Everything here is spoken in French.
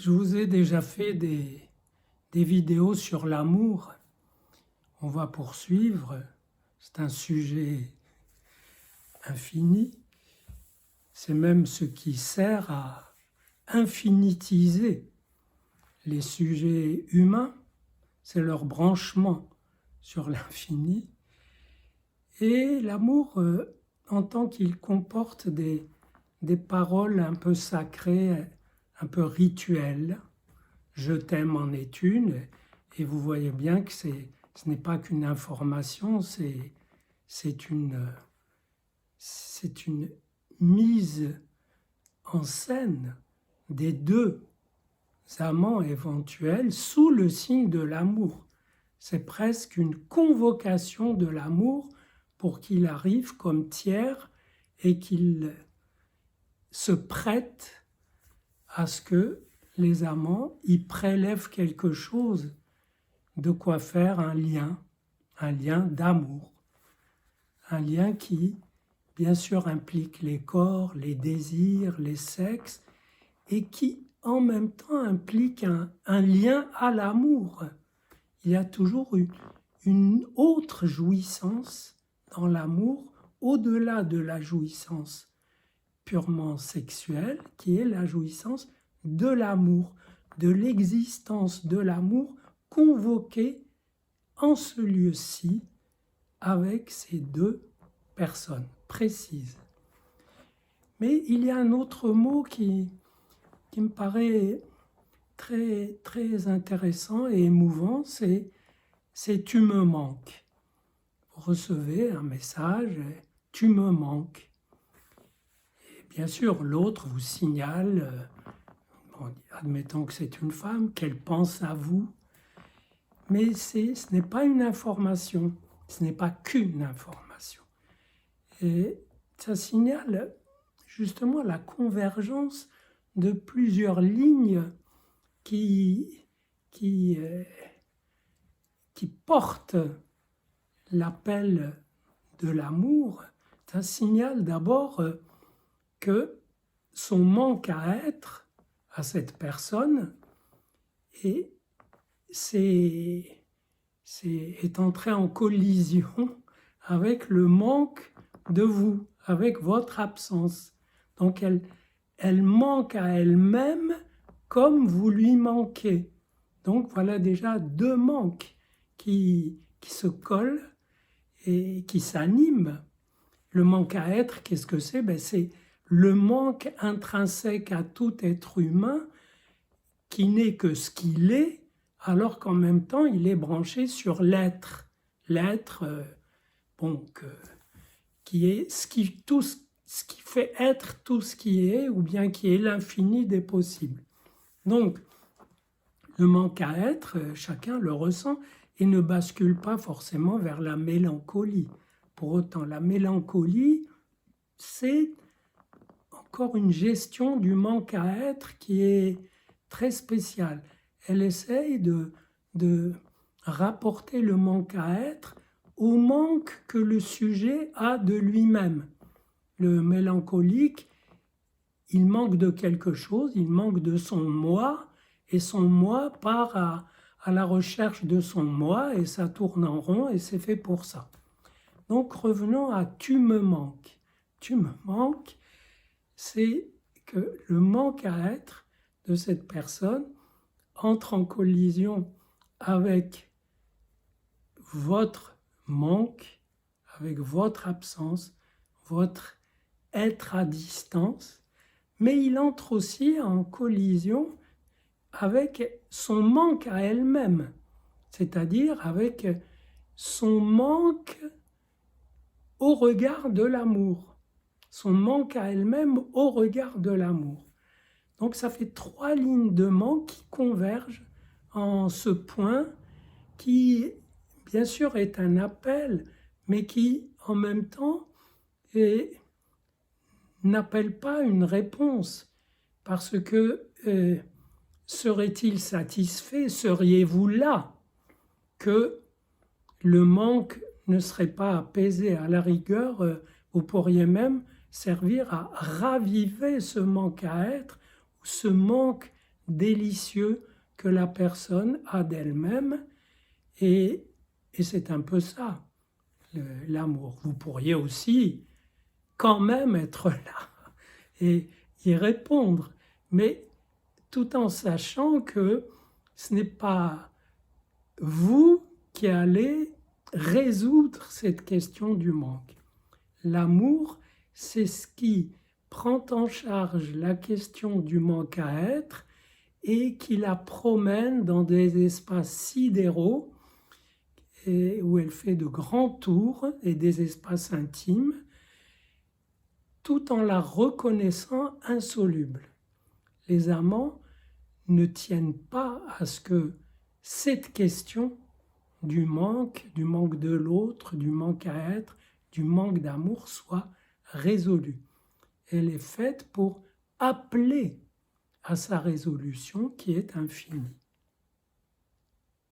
Je vous ai déjà fait des vidéos sur l'amour. On va poursuivre. C'est un sujet infini. C'est même ce qui sert à infinitiser les sujets humains. C'est leur branchement sur l'infini. Et l'amour, en tant qu'il comporte des paroles un peu sacrées, un peu rituelles. Je t'aime en est une, et vous voyez bien que ce n'est pas qu'une information, c'est une mise en scène des deux amants éventuels sous le signe de l'amour. C'est presque une convocation de l'amour pour qu'il arrive comme tiers et qu'il se prête à ce que les amants y prélèvent quelque chose, de quoi faire un lien d'amour, un lien qui, bien sûr, implique les corps, les désirs, les sexes, et qui, en même temps, implique un lien à l'amour. Il y a toujours une autre jouissance dans l'amour, au-delà de la jouissance purement sexuelle, qui est la jouissance de l'amour, de l'existence de l'amour convoqué en ce lieu-ci avec ces deux personnes précises. Mais il y a un autre mot qui me paraît très, très intéressant et émouvant, c'est « tu me manques ». Vous recevez un message « tu me manques ». Bien sûr, l'autre vous signale, admettons que c'est une femme, qu'elle pense à vous, mais ce n'est pas une information, ce n'est pas qu'une information. Et ça signale justement la convergence de plusieurs lignes qui portent l'appel de l'amour. Ça signale d'abord que son manque à être à cette personne est entré en collision avec le manque de vous, avec votre absence. Donc elle manque à elle-même comme vous lui manquez. Donc voilà déjà deux manques qui se collent et qui s'animent. Le manque à être, qu'est-ce que c'est ? C'est le manque intrinsèque à tout être humain qui n'est que ce qu'il est, alors qu'en même temps, il est branché sur l'être. L'être, qui est ce qui fait être tout ce qui est, ou bien qui est l'infini des possibles. Donc, le manque à être, chacun le ressent et ne bascule pas forcément vers la mélancolie. Pour autant, la mélancolie, c'est encore une gestion du manque à être qui est très spéciale. Elle essaye de rapporter le manque à être au manque que le sujet a de lui-même. Le mélancolique, il manque de quelque chose, il manque de son moi, et son moi part à la recherche de son moi, et ça tourne en rond, et c'est fait pour ça. Donc revenons à « tu me manques ». Tu me manques, c'est que le manque à être de cette personne entre en collision avec votre manque, avec votre absence, votre être à distance, mais il entre aussi en collision avec son manque à elle-même, c'est-à-dire avec son manque au regard de l'amour, son manque à elle-même au regard de l'amour. Donc ça fait trois lignes de manque qui convergent en ce point qui, bien sûr, est un appel, mais qui, en même temps, n'appelle pas une réponse, parce que serait-il satisfait, seriez-vous là, que le manque ne serait pas apaisé? À la rigueur, vous pourriez même servir à raviver ce manque à être, ce manque délicieux que la personne a d'elle-même, et c'est un peu ça, l'amour. Vous pourriez aussi quand même être là et y répondre, mais tout en sachant que ce n'est pas vous qui allez résoudre cette question du manque. L'amour, c'est ce qui prend en charge la question du manque à être et qui la promène dans des espaces sidéraux et où elle fait de grands tours et des espaces intimes, tout en la reconnaissant insoluble. Les amants ne tiennent pas à ce que cette question du manque de l'autre, du manque à être, du manque d'amour soit résolue. Elle est faite pour appeler à sa résolution qui est infinie.